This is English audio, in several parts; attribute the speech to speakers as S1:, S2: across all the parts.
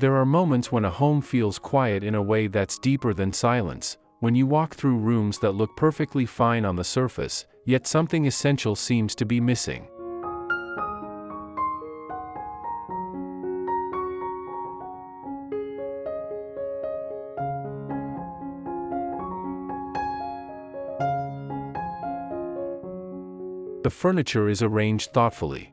S1: There are moments when a home feels quiet in a way that's deeper than silence, when you walk through rooms that look perfectly fine on the surface, yet something essential seems to be missing. The furniture is arranged thoughtfully.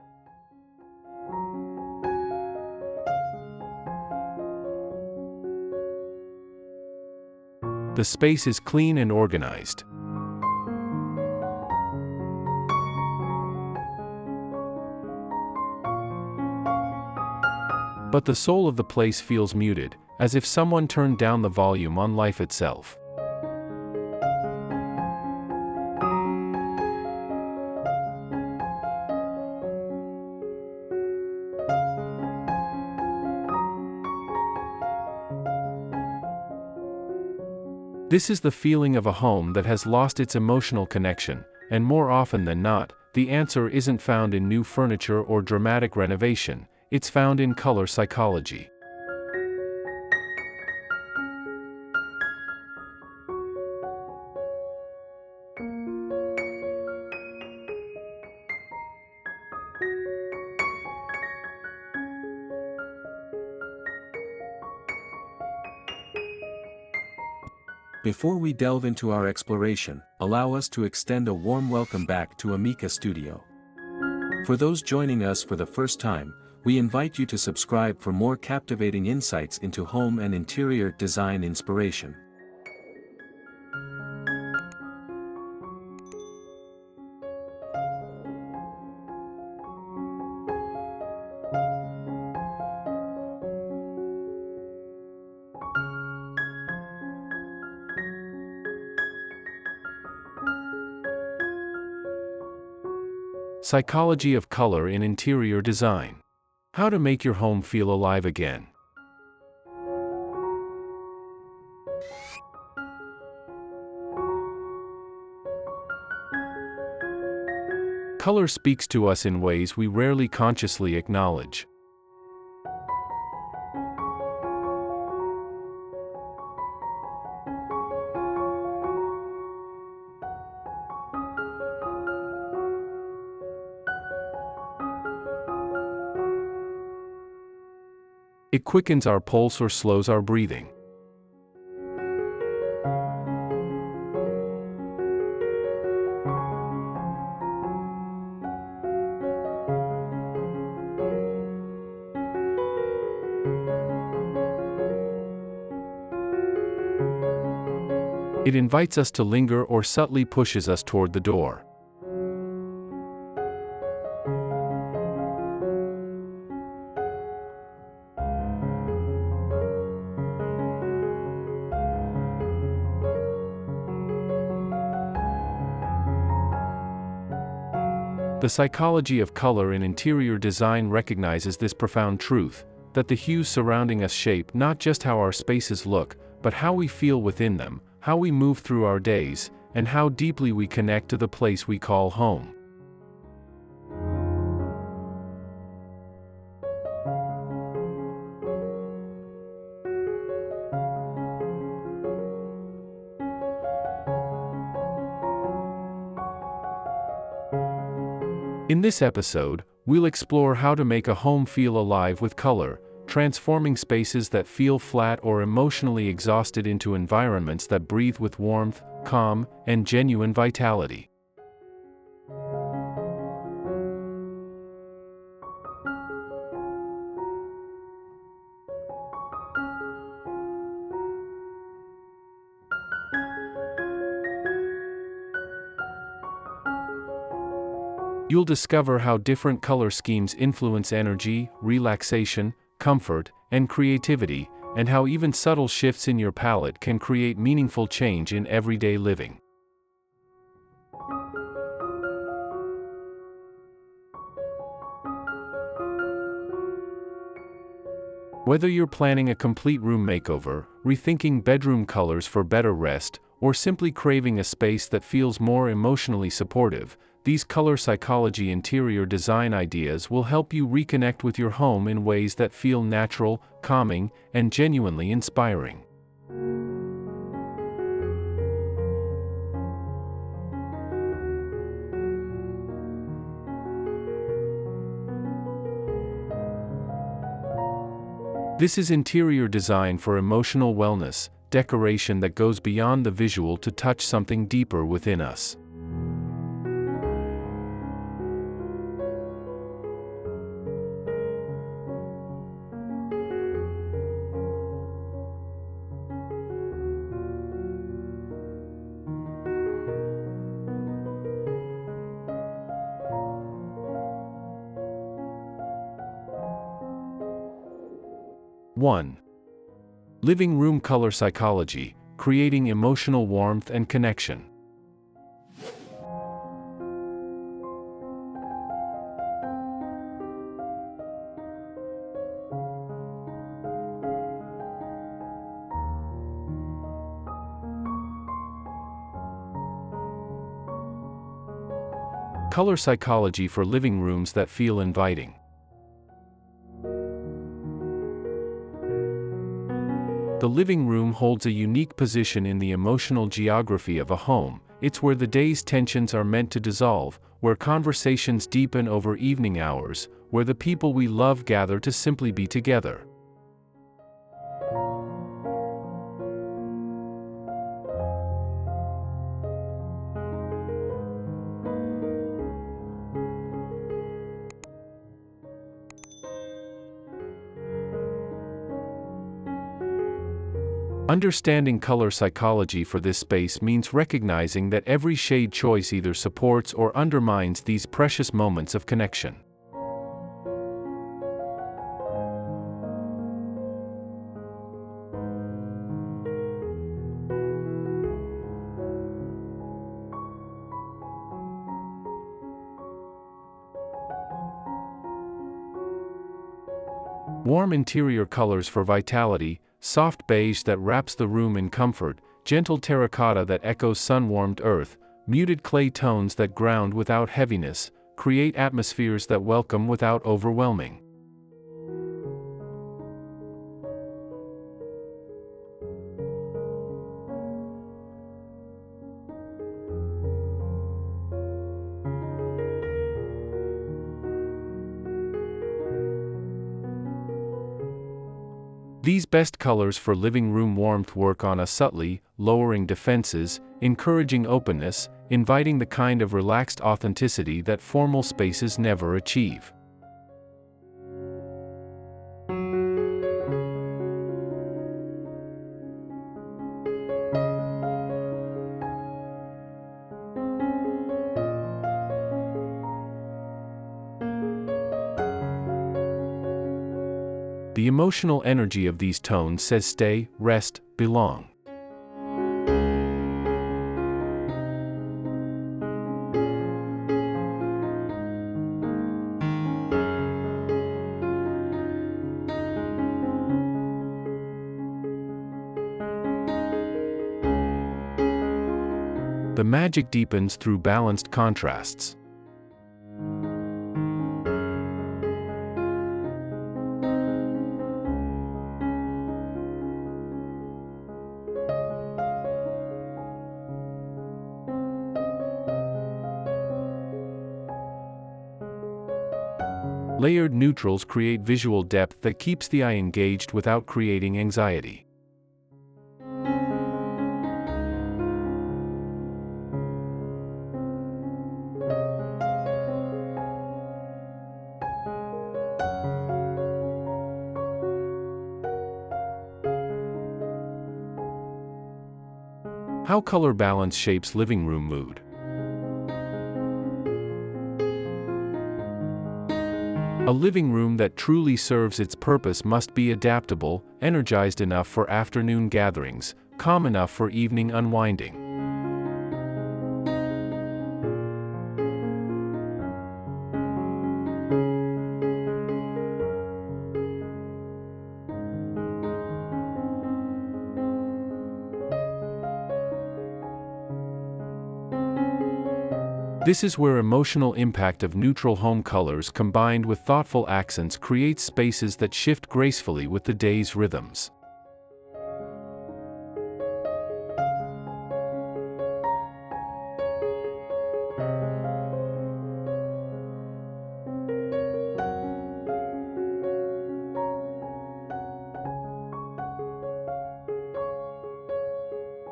S1: The space is clean and organized. But the soul of the place feels muted, as if someone turned down the volume on life itself. This is the feeling of a home that has lost its emotional connection, and more often than not, the answer isn't found in new furniture or dramatic renovation, it's found in color psychology.
S2: Before we delve into our exploration, allow us to extend a warm welcome back to Amica Studio. For those joining us for the first time, we invite you to subscribe for more captivating insights into home and interior design inspiration.
S1: Psychology of color in interior design. How to make your home feel alive again. Color speaks to us in ways we rarely consciously acknowledge. It quickens our pulse or slows our breathing. It invites us to linger or subtly pushes us toward the door. The psychology of color in interior design recognizes this profound truth, that the hues surrounding us shape not just how our spaces look, but how we feel within them, how we move through our days, and how deeply we connect to the place we call home. In this episode, we'll explore how to make a home feel alive with color, transforming spaces that feel flat or emotionally exhausted into environments that breathe with warmth, calm, and genuine vitality. You'll discover how different color schemes influence energy, relaxation, comfort, and creativity, and how even subtle shifts in your palette can create meaningful change in everyday living. Whether you're planning a complete room makeover, rethinking bedroom colors for better rest, or simply craving a space that feels more emotionally supportive, these color psychology interior design ideas will help you reconnect with your home in ways that feel natural, calming, and genuinely inspiring. This is interior design for emotional wellness, decoration that goes beyond the visual to touch something deeper within us. One. Living room color psychology, creating emotional warmth and connection. Color psychology for living rooms that feel inviting. The living room holds a unique position in the emotional geography of a home. It's where the day's tensions are meant to dissolve, where conversations deepen over evening hours, where the people we love gather to simply be together. Understanding color psychology for this space means recognizing that every shade choice either supports or undermines these precious moments of connection. Warm interior colors for vitality, soft beige that wraps the room in comfort, gentle terracotta that echoes sun-warmed earth, muted clay tones that ground without heaviness, create atmospheres that welcome without overwhelming. These best colors for living room warmth work on us subtly, lowering defenses, encouraging openness, inviting the kind of relaxed authenticity that formal spaces never achieve. The emotional energy of these tones says stay, rest, belong. The magic deepens through balanced contrasts. Layered neutrals create visual depth that keeps the eye engaged without creating anxiety. How color balance shapes living room mood. A living room that truly serves its purpose must be adaptable, energized enough for afternoon gatherings, calm enough for evening unwinding. This is where emotional impact of neutral home colors combined with thoughtful accents creates spaces that shift gracefully with the day's rhythms.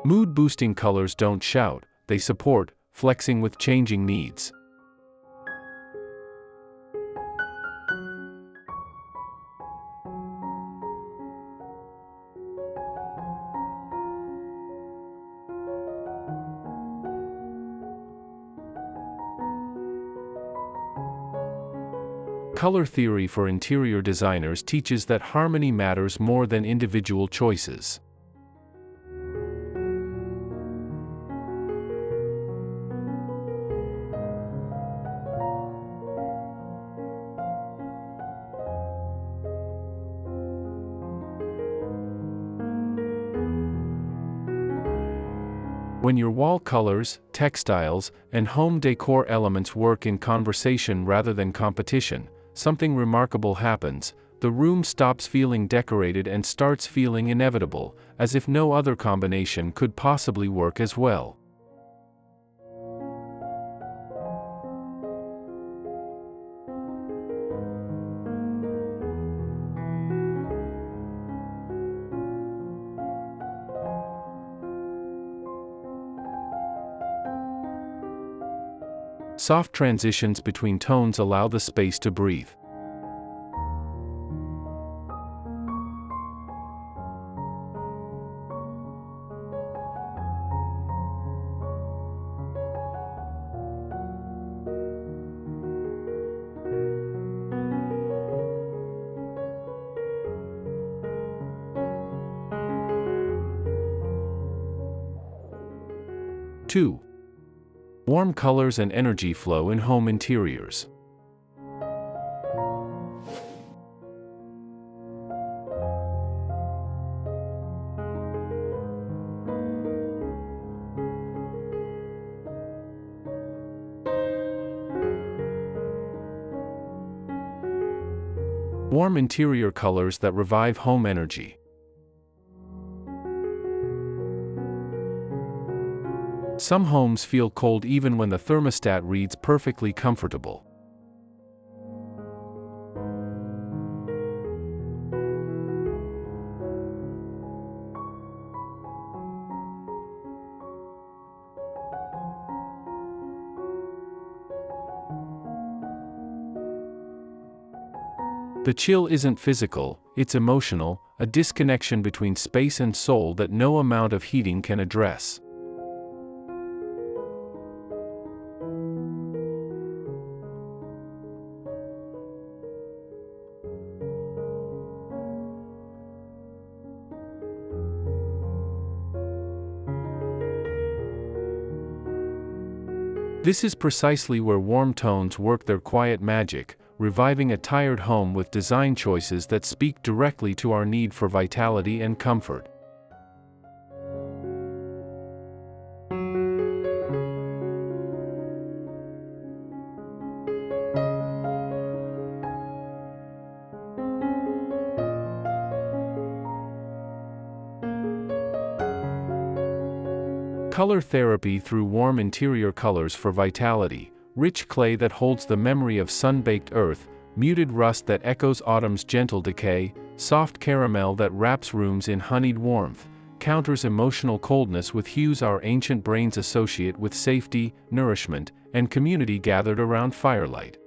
S1: Mood-boosting colors don't shout, they support, flexing with changing needs. Color theory for interior designers teaches that harmony matters more than individual choices. When your wall colors, textiles, and home decor elements work in conversation rather than competition, something remarkable happens. The room stops feeling decorated and starts feeling inevitable, as if no other combination could possibly work as well. Soft transitions between tones allow the space to breathe. Two. Warm colors and energy flow in home interiors. Warm interior colors that revive home energy. Some homes feel cold even when the thermostat reads perfectly comfortable. The chill isn't physical, it's emotional, a disconnection between space and soul that no amount of heating can address. This is precisely where warm tones work their quiet magic, reviving a tired home with design choices that speak directly to our need for vitality and comfort. Color therapy through warm interior colors for vitality, rich clay that holds the memory of sun-baked earth, muted rust that echoes autumn's gentle decay, soft caramel that wraps rooms in honeyed warmth, counters emotional coldness with hues our ancient brains associate with safety, nourishment, and community gathered around firelight.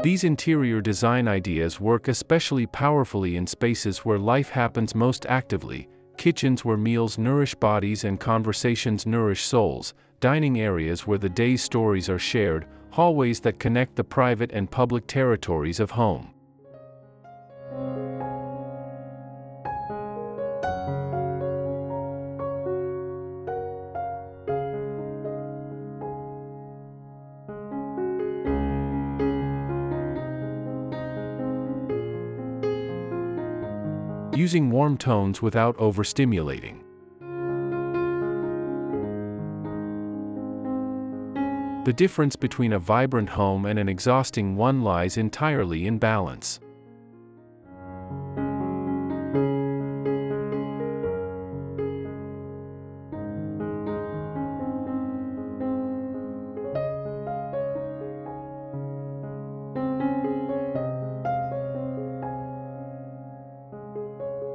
S1: These interior design ideas work especially powerfully in spaces where life happens most actively, kitchens where meals nourish bodies and conversations nourish souls, dining areas where the day's stories are shared, hallways that connect the private and public territories of home. Using warm tones without overstimulating. The difference between a vibrant home and an exhausting one lies entirely in balance.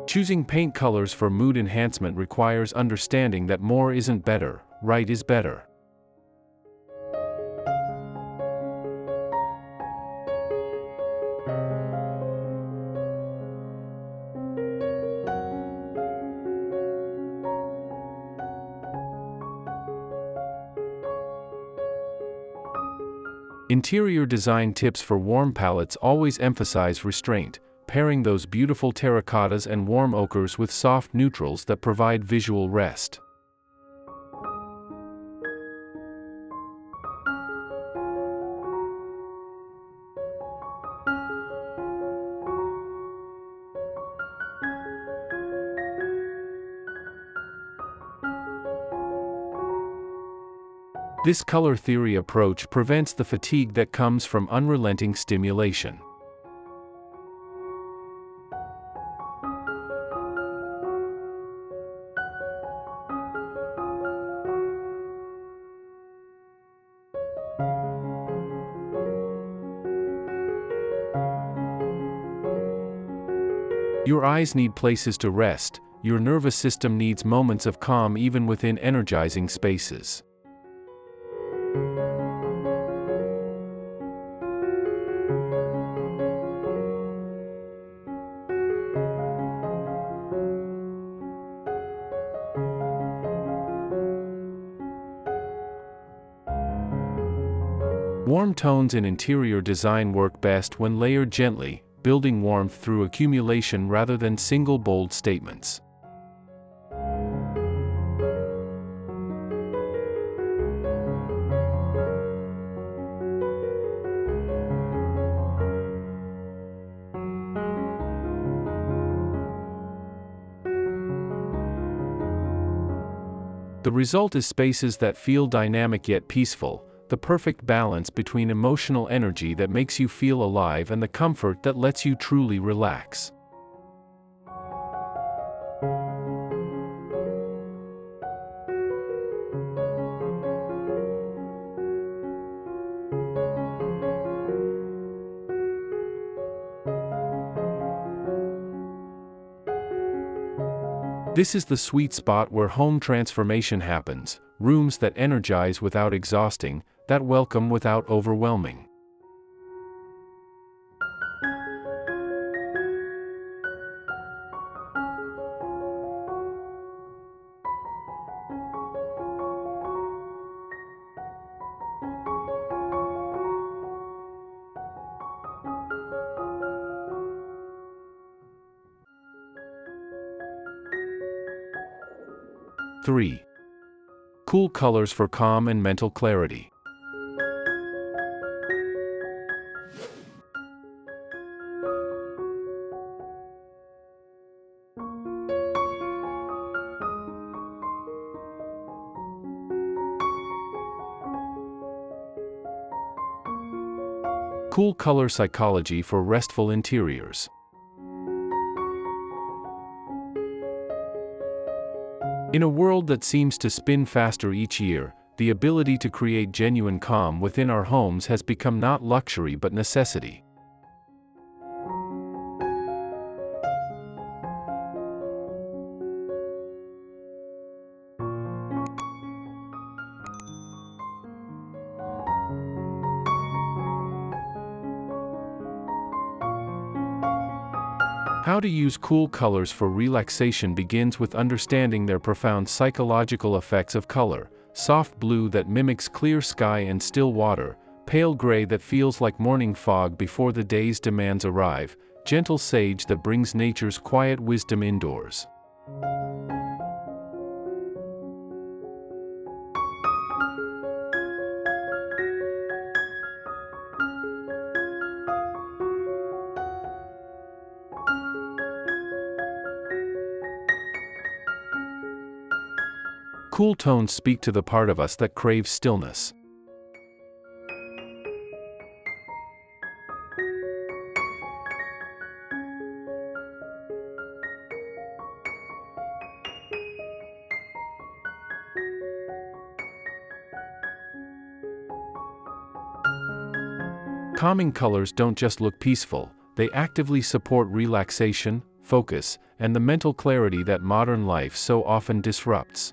S1: Choosing paint colors for mood enhancement requires understanding that more isn't better, right is better. Interior design tips for warm palettes always emphasize restraint, pairing those beautiful terracottas and warm ochres with soft neutrals that provide visual rest. This color theory approach prevents the fatigue that comes from unrelenting stimulation. Your eyes need places to rest, your nervous system needs moments of calm even within energizing spaces. Warm tones in interior design work best when layered gently, building warmth through accumulation rather than single bold statements. The result is spaces that feel dynamic yet peaceful, the perfect balance between emotional energy that makes you feel alive and the comfort that lets you truly relax. This is the sweet spot where home transformation happens, rooms that energize without exhausting, that welcome without overwhelming. Three. Cool colors for calm and mental clarity. Cool color psychology for restful interiors. In a world that seems to spin faster each year, the ability to create genuine calm within our homes has become not luxury but necessity. How to use cool colors for relaxation begins with understanding their profound psychological effects of color: soft blue that mimics clear sky and still water, pale gray that feels like morning fog before the day's demands arrive, gentle sage that brings nature's quiet wisdom indoors. Cool tones speak to the part of us that craves stillness. Calming colors don't just look peaceful, they actively support relaxation, focus, and the mental clarity that modern life so often disrupts.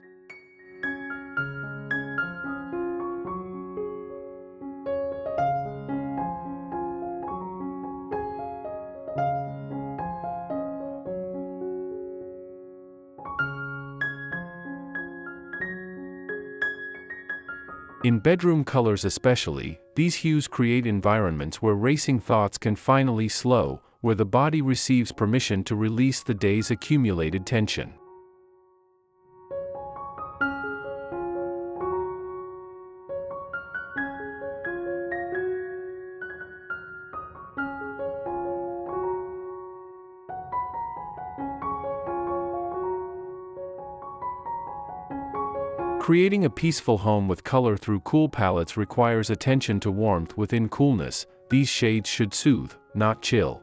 S1: In bedroom colors especially, these hues create environments where racing thoughts can finally slow, where the body receives permission to release the day's accumulated tension. Creating a peaceful home with color through cool palettes requires attention to warmth within coolness. These shades should soothe, not chill.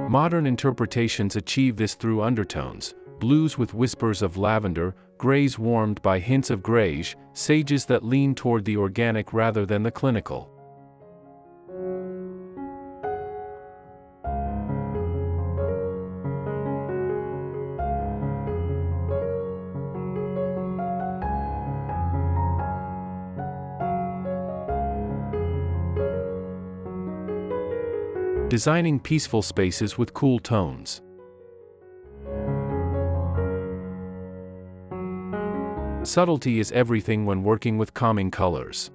S1: Modern interpretations achieve this through undertones: blues with whispers of lavender, grays warmed by hints of grayish, sages that lean toward the organic rather than the clinical. Designing peaceful spaces with cool tones. Subtlety is everything when working with calming colors.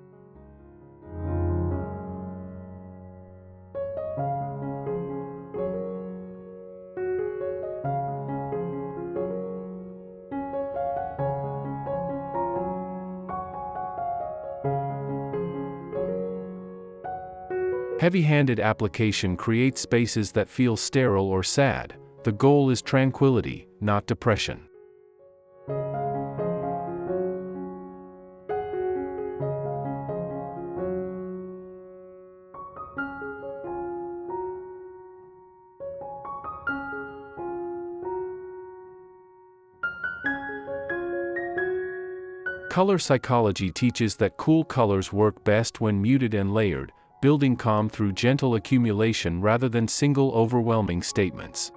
S1: Heavy-handed application creates spaces that feel sterile or sad. The goal is tranquility, not depression. Color psychology teaches that cool colors work best when muted and layered, building calm through gentle accumulation rather than single overwhelming statements.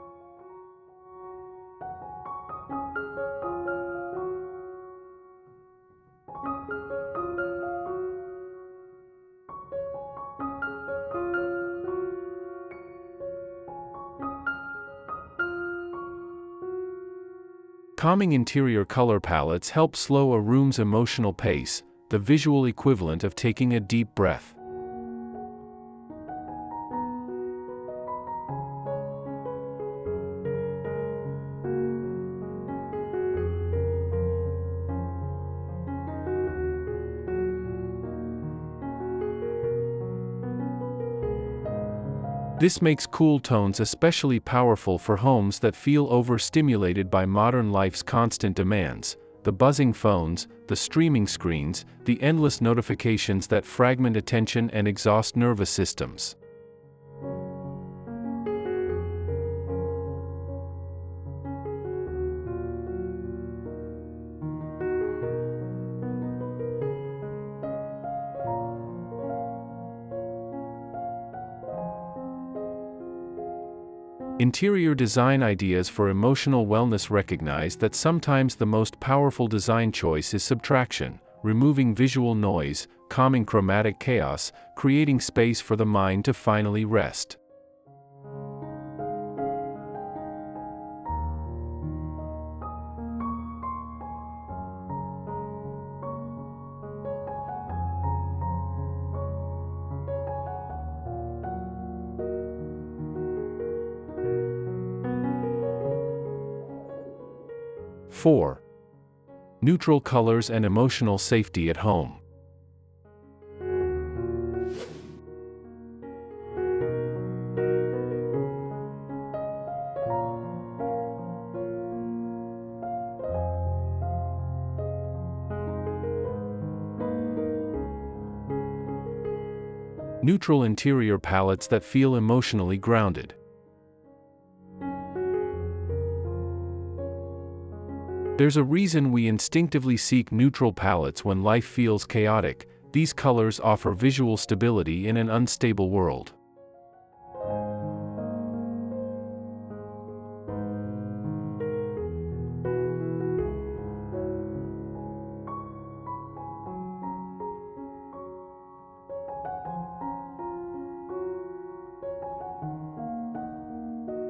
S1: Calming interior color palettes help slow a room's emotional pace, the visual equivalent of taking a deep breath. This makes cool tones especially powerful for homes that feel overstimulated by modern life's constant demands: the buzzing phones, the streaming screens, the endless notifications that fragment attention and exhaust nervous systems. Interior design ideas for emotional wellness recognize that sometimes the most powerful design choice is subtraction, removing visual noise, calming chromatic chaos, creating space for the mind to finally rest. 4. Neutral colors and emotional safety at home. Neutral interior palettes that feel emotionally grounded. There's a reason we instinctively seek neutral palettes when life feels chaotic. These colors offer visual stability in an unstable world.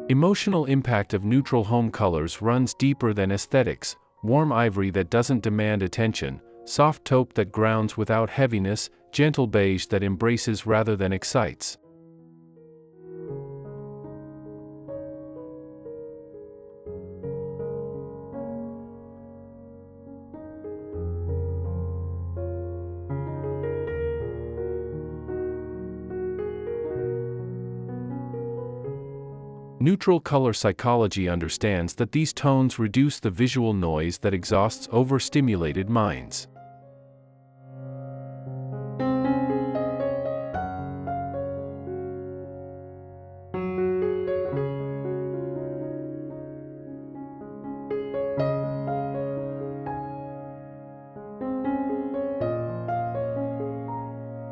S1: Emotional impact of neutral home colors runs deeper than aesthetics. Warm ivory that doesn't demand attention, soft taupe that grounds without heaviness, gentle beige that embraces rather than excites. Neutral color psychology understands that these tones reduce the visual noise that exhausts overstimulated minds.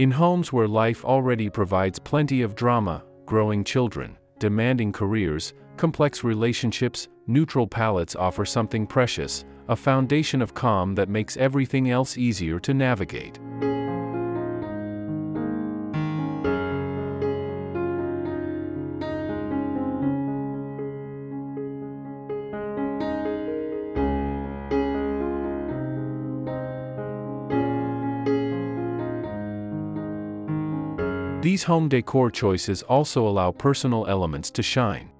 S1: In homes where life already provides plenty of drama, growing children, demanding careers, complex relationships, neutral palettes offer something precious, a foundation of calm that makes everything else easier to navigate. These home decor choices also allow personal elements to shine.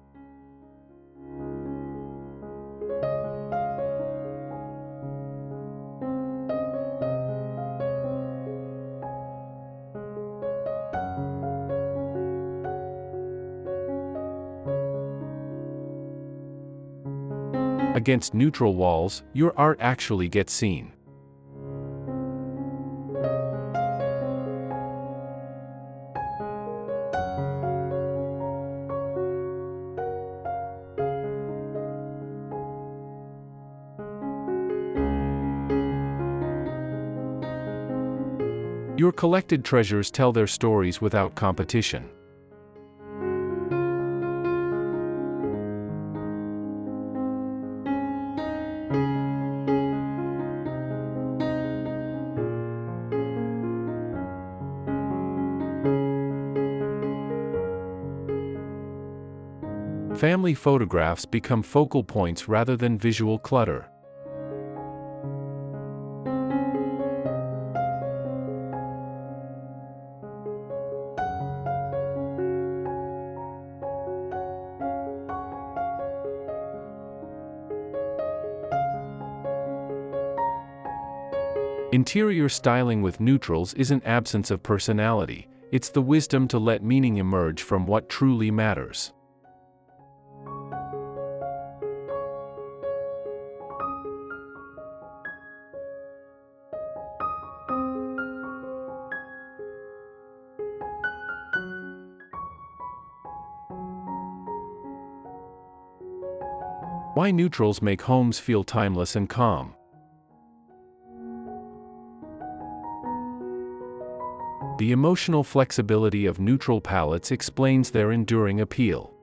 S1: Against neutral walls, your art actually gets seen. Your collected treasures tell their stories without competition. Family photographs become focal points rather than visual clutter. Interior styling with neutrals isn't absence of personality, it's the wisdom to let meaning emerge from what truly matters. Why neutrals make homes feel timeless and calm. The emotional flexibility of neutral palettes explains their enduring appeal.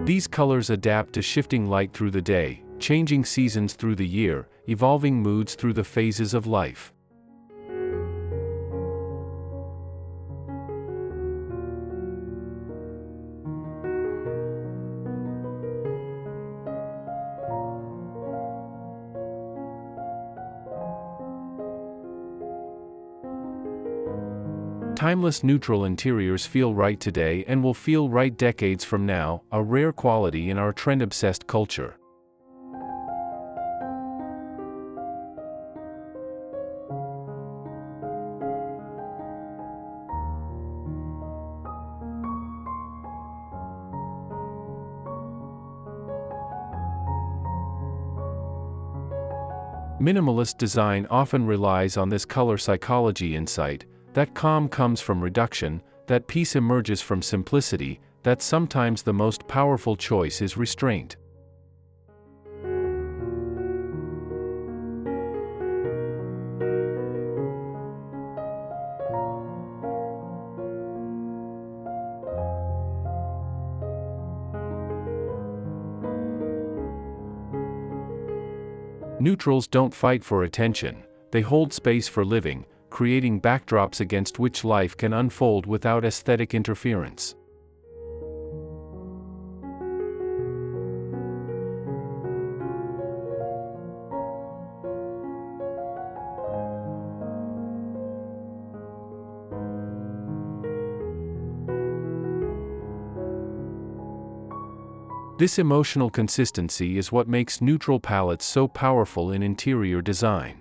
S1: These colors adapt to shifting light through the day, changing seasons through the year, evolving moods through the phases of life. Timeless neutral interiors feel right today and will feel right decades from now, a rare quality in our trend-obsessed culture. Minimalist design often relies on this color psychology insight, that calm comes from reduction, that peace emerges from simplicity, that sometimes the most powerful choice is restraint. Neutrals don't fight for attention, they hold space for living, creating backdrops against which life can unfold without aesthetic interference. This emotional consistency is what makes neutral palettes so powerful in interior design.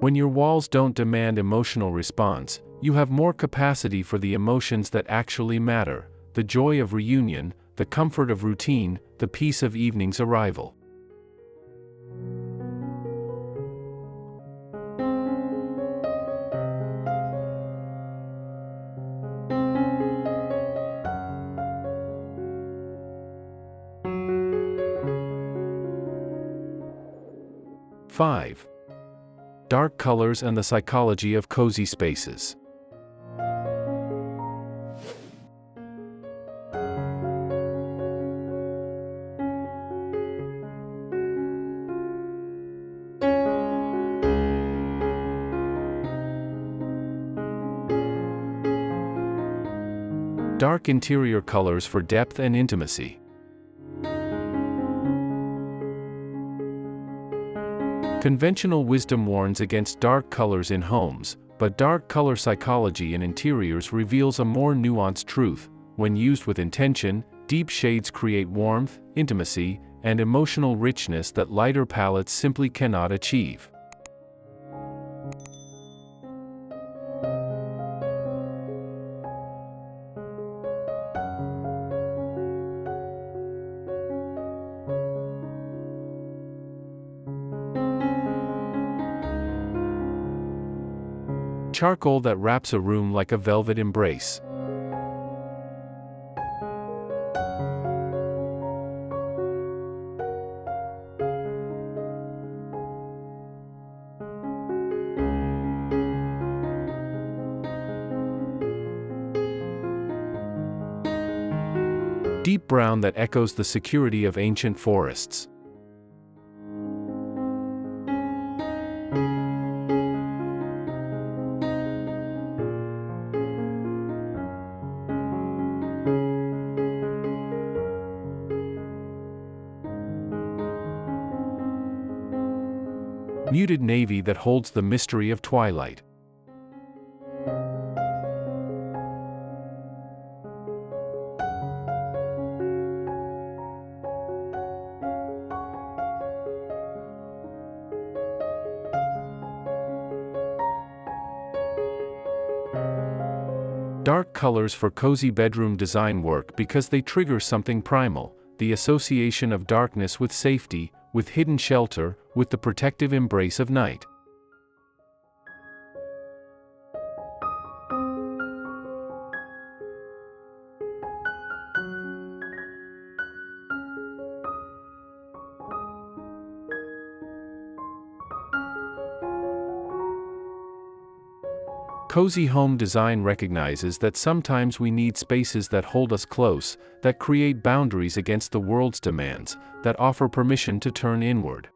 S1: When your walls don't demand emotional response, you have more capacity for the emotions that actually matter: the joy of reunion, the comfort of routine, the peace of evening's arrival. Five. Dark colors and the psychology of cozy spaces. Dark interior colors for depth and intimacy. Conventional wisdom warns against dark colors in homes, but dark color psychology in interiors reveals a more nuanced truth. When used with intention, deep shades create warmth, intimacy, and emotional richness that lighter palettes simply cannot achieve. Charcoal that wraps a room like a velvet embrace. Deep brown that echoes the security of ancient forests. Muted navy that holds the mystery of twilight. Dark colors for cozy bedroom design work because they trigger something primal: the association of darkness with safety, with hidden shelter, with the protective embrace of night. Cozy home design recognizes that sometimes we need spaces that hold us close, that create boundaries against the world's demands, that offer permission to turn inward.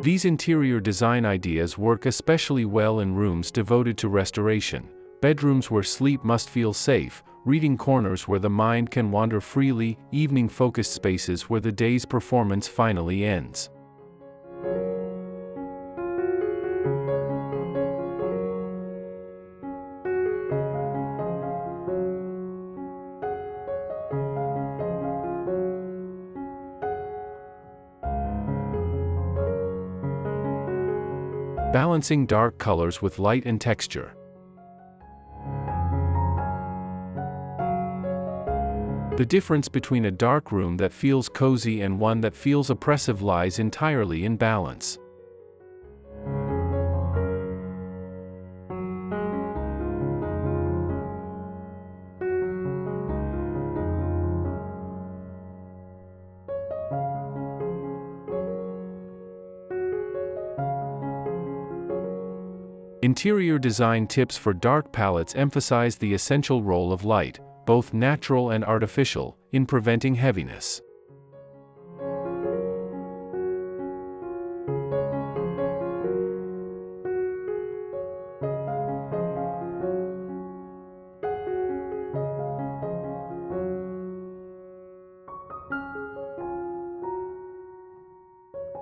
S1: These interior design ideas work especially well in rooms devoted to restoration, bedrooms where sleep must feel safe, reading corners where the mind can wander freely, evening-focused spaces where the day's performance finally ends. Balancing dark colors with light and texture. The difference between a dark room that feels cozy and one that feels oppressive lies entirely in balance. Interior design tips for dark palettes emphasize the essential role of light, both natural and artificial, in preventing heaviness.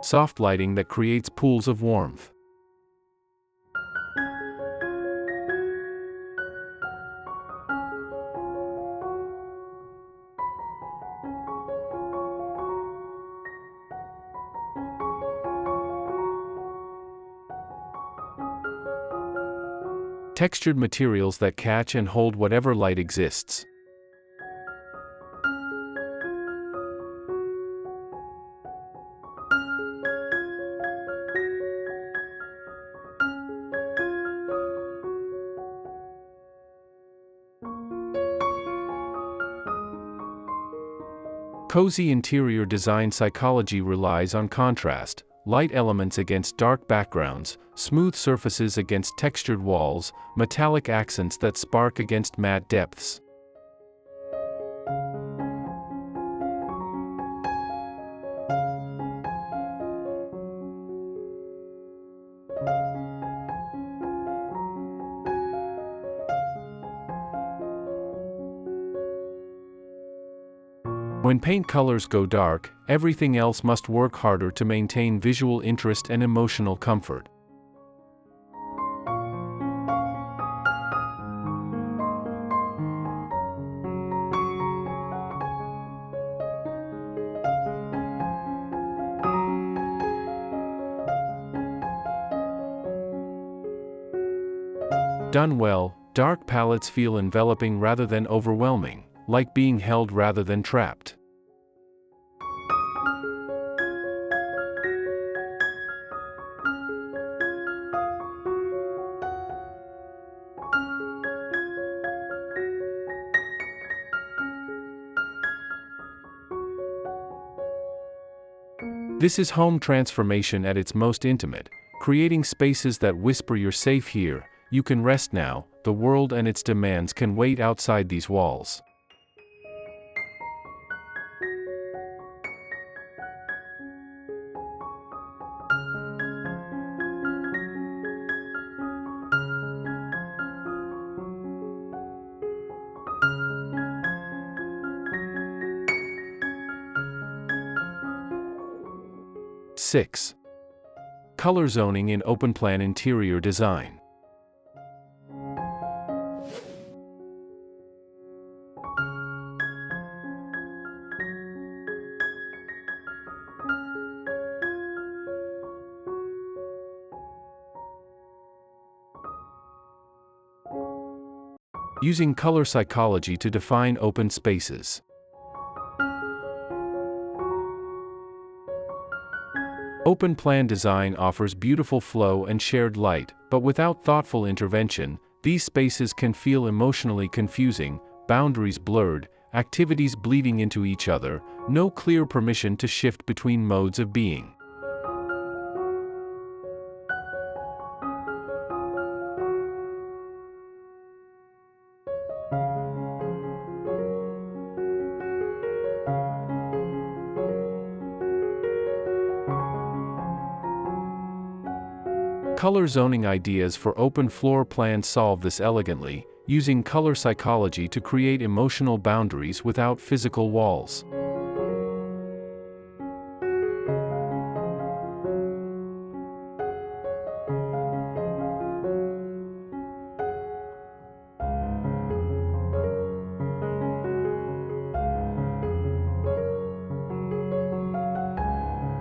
S1: Soft lighting that creates pools of warmth. Textured materials that catch and hold whatever light exists. Cozy interior design psychology relies on contrast, light elements against dark backgrounds, smooth surfaces against textured walls, metallic accents that spark against matte depths. When paint colors go dark, everything else must work harder to maintain visual interest and emotional comfort. Done well, dark palettes feel enveloping rather than overwhelming, like being held rather than trapped. This is home transformation at its most intimate, creating spaces that whisper "You're safe here, you can rest now, the world and its demands can wait outside these walls." Six. Color zoning in open-plan interior design. Using color psychology to define open spaces. Open-plan design offers beautiful flow and shared light, but without thoughtful intervention, these spaces can feel emotionally confusing, boundaries blurred, activities bleeding into each other, no clear permission to shift between modes of being. Color zoning ideas for open floor plans solve this elegantly, using color psychology to create emotional boundaries without physical walls.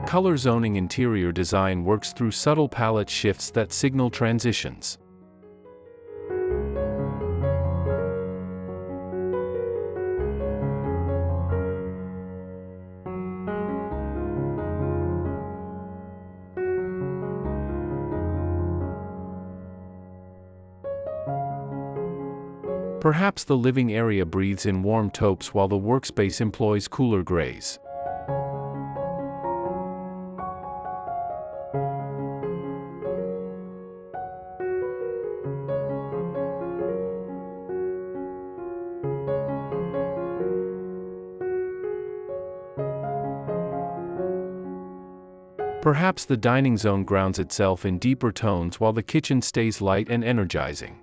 S1: Color zoning interior design works through subtle palette shifts that signal transitions. Perhaps the living area breathes in warm taupes while the workspace employs cooler grays. Perhaps the dining zone grounds itself in deeper tones while the kitchen stays light and energizing.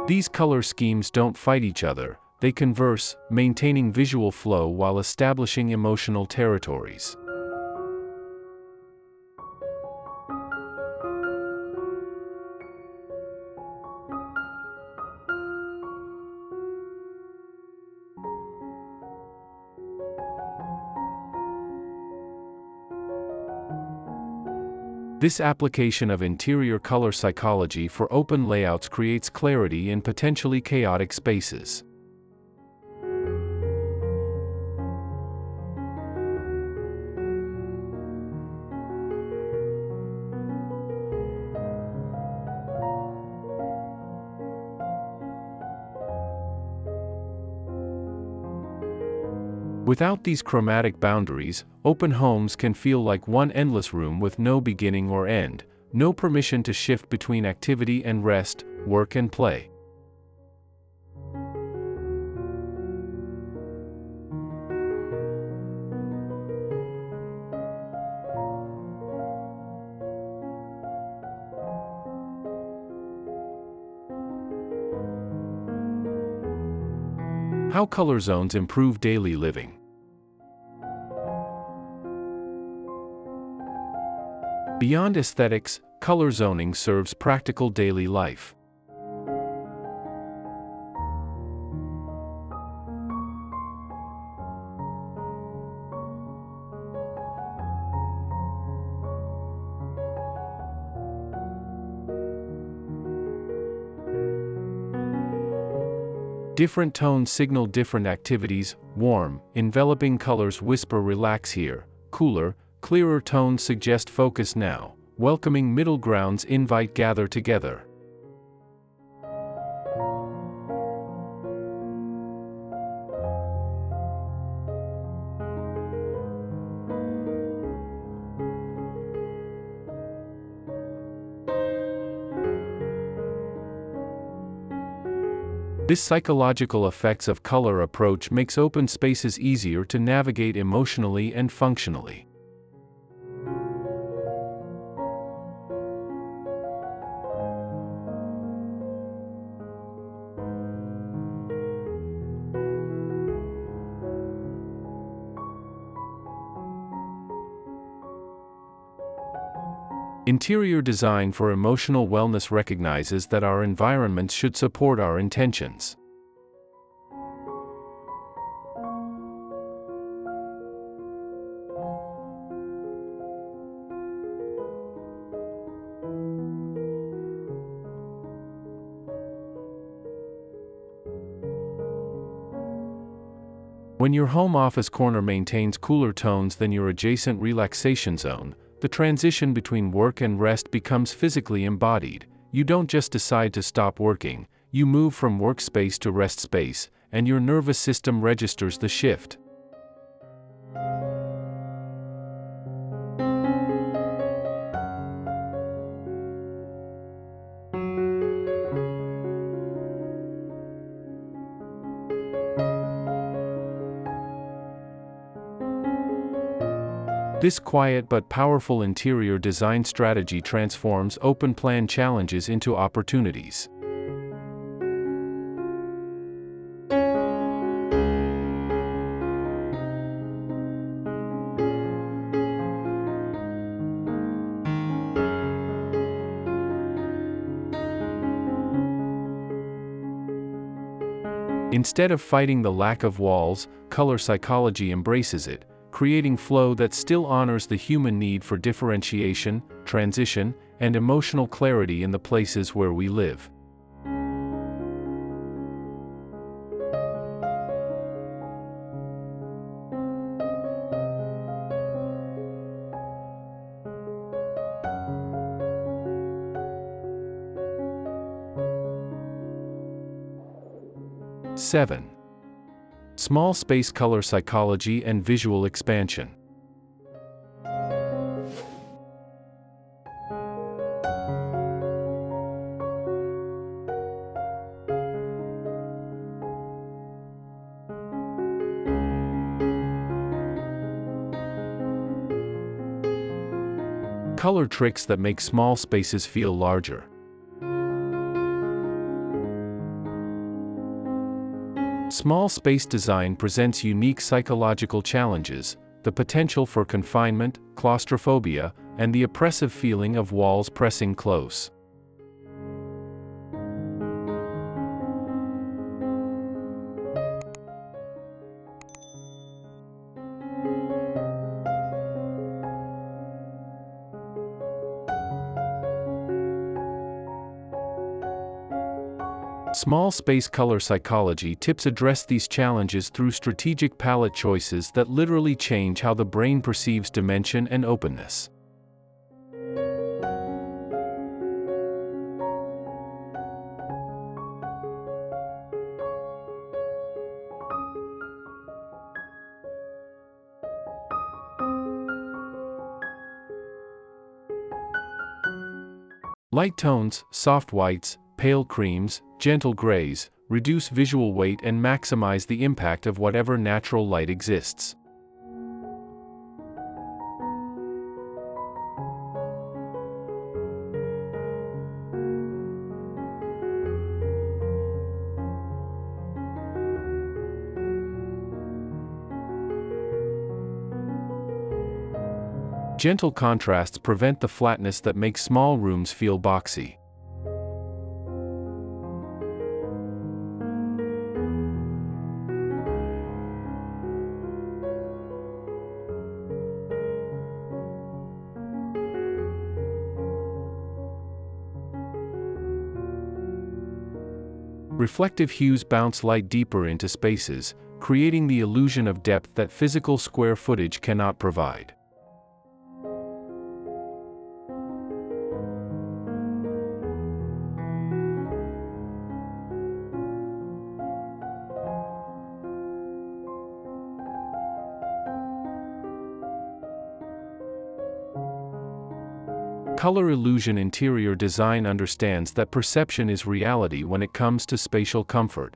S1: These color schemes don't fight each other, they converse, maintaining visual flow while establishing emotional territories. This application of interior color psychology for open layouts creates clarity in potentially chaotic spaces. Without these chromatic boundaries, open homes can feel like one endless room with no beginning or end, no permission to shift between activity and rest, work and play. How color zones improve daily living. Beyond aesthetics, color zoning serves practical daily life. Different tones signal different activities. Warm, enveloping colors whisper relax here. Cooler, clearer tones suggest focus now. Welcoming middle grounds invite gather together. This psychological effects of color approach makes open spaces easier to navigate emotionally and functionally. Interior design for emotional wellness recognizes that our environments should support our intentions. When your home office corner maintains cooler tones than your adjacent relaxation zone, the transition between work and rest becomes physically embodied. You don't just decide to stop working, you move from workspace to rest space, and your nervous system registers the shift. This quiet but powerful interior design strategy transforms open-plan challenges into opportunities. Instead of fighting the lack of walls, color psychology embraces it, creating flow that still honors the human need for differentiation, transition, and emotional clarity in the places where we live. Seven. Small space color psychology and visual expansion. Color tricks that make small spaces feel larger. Small space design presents unique psychological challenges, the potential for confinement, claustrophobia, and the oppressive feeling of walls pressing close. Small space color psychology tips address these challenges through strategic palette choices that literally change how the brain perceives dimension and openness. Light tones, soft whites, pale creams, gentle grays, reduce visual weight and maximize the impact of whatever natural light exists. Gentle contrasts prevent the flatness that makes small rooms feel boxy. Reflective hues bounce light deeper into spaces, creating the illusion of depth that physical square footage cannot provide. Color illusion interior design understands that perception is reality when it comes to spatial comfort.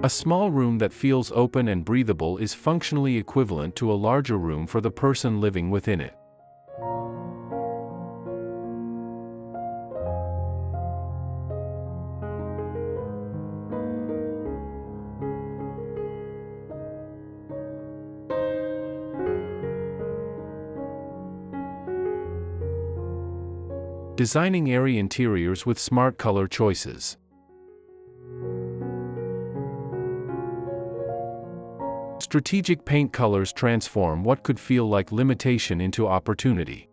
S1: A small room that feels open and breathable is functionally equivalent to a larger room for the person living within it. Designing airy interiors with smart color choices. Strategic paint colors transform what could feel like limitation into opportunity.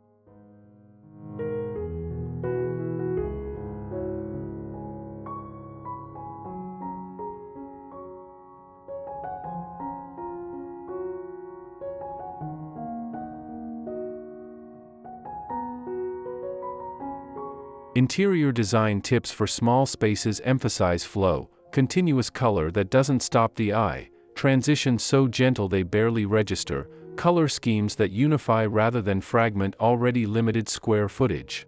S1: Interior design tips for small spaces emphasize flow, continuous color that doesn't stop the eye, transitions so gentle they barely register, color schemes that unify rather than fragment already limited square footage.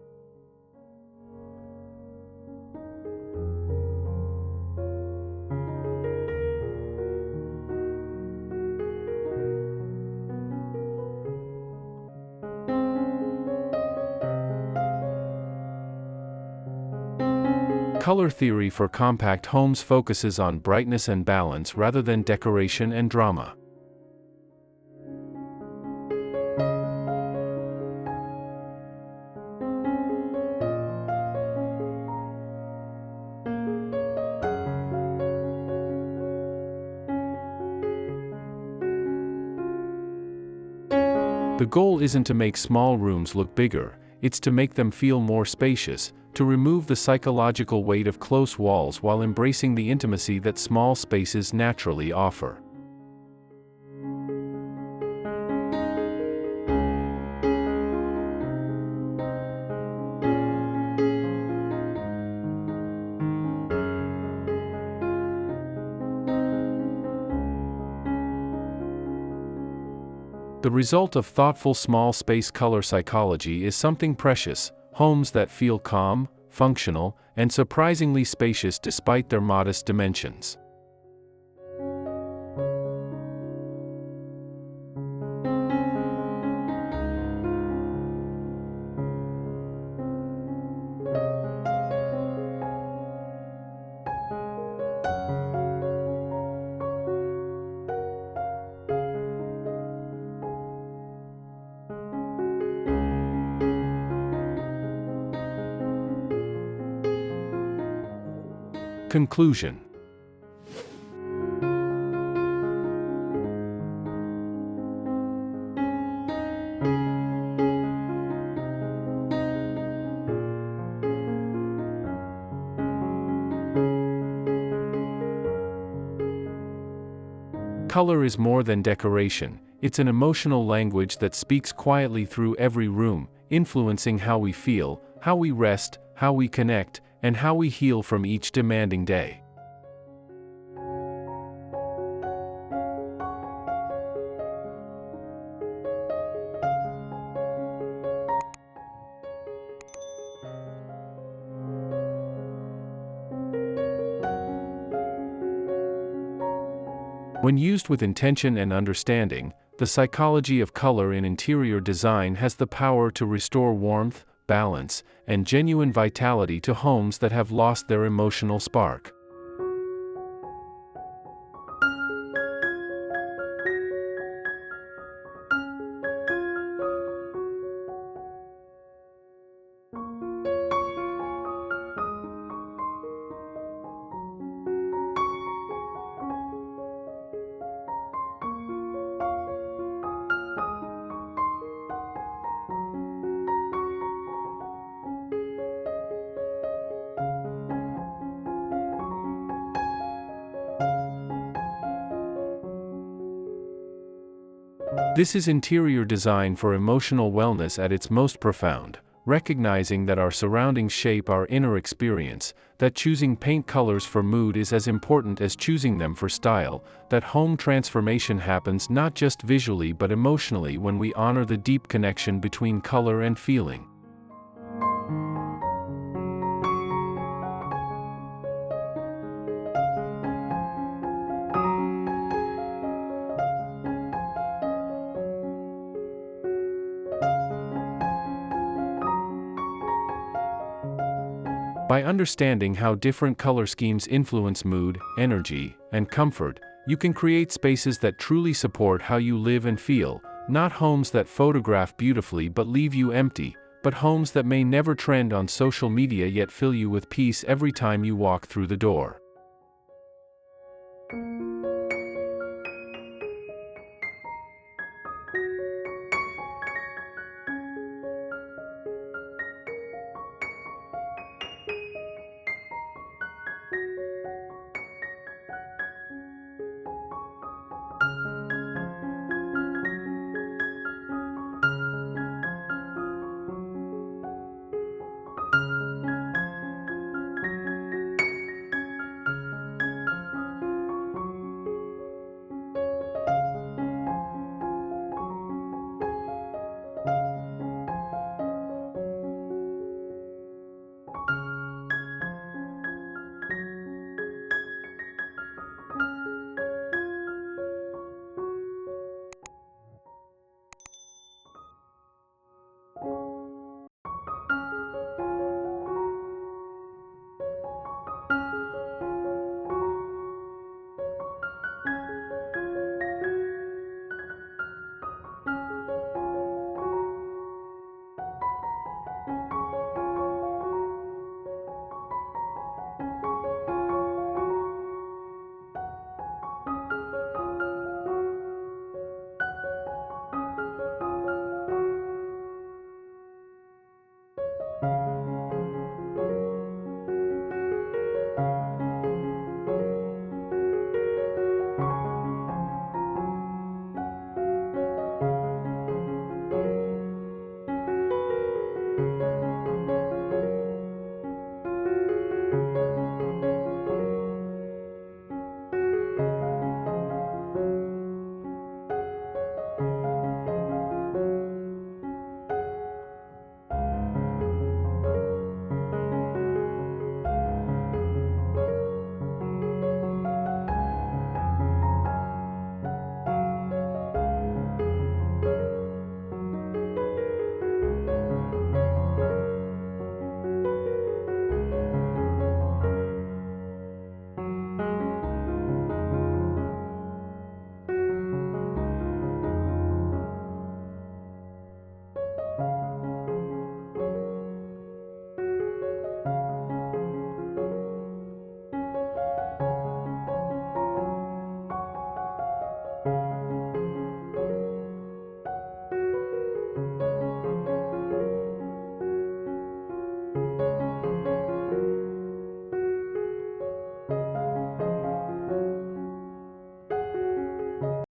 S1: Color theory for compact homes focuses on brightness and balance rather than decoration and drama. The goal isn't to make small rooms look bigger, it's to make them feel more spacious, to remove the psychological weight of close walls while embracing the intimacy that small spaces naturally offer. The result of thoughtful small space color psychology is something precious: homes that feel calm, functional, and surprisingly spacious despite their modest dimensions. Conclusion. Color is more than decoration, it's an emotional language that speaks quietly through every room, influencing how we feel, how we rest, how we connect, and how we heal from each demanding day. When used with intention and understanding, the psychology of color in interior design has the power to restore warmth, balance, and genuine vitality to homes that have lost their emotional spark. This is interior design for emotional wellness at its most profound, recognizing that our surroundings shape our inner experience, that choosing paint colors for mood is as important as choosing them for style, that home transformation happens not just visually but emotionally when we honor the deep connection between color and feeling. By understanding how different color schemes influence mood, energy, and comfort, you can create spaces that truly support how you live and feel, not homes that photograph beautifully but leave you empty, but homes that may never trend on social media yet fill you with peace every time you walk through the door.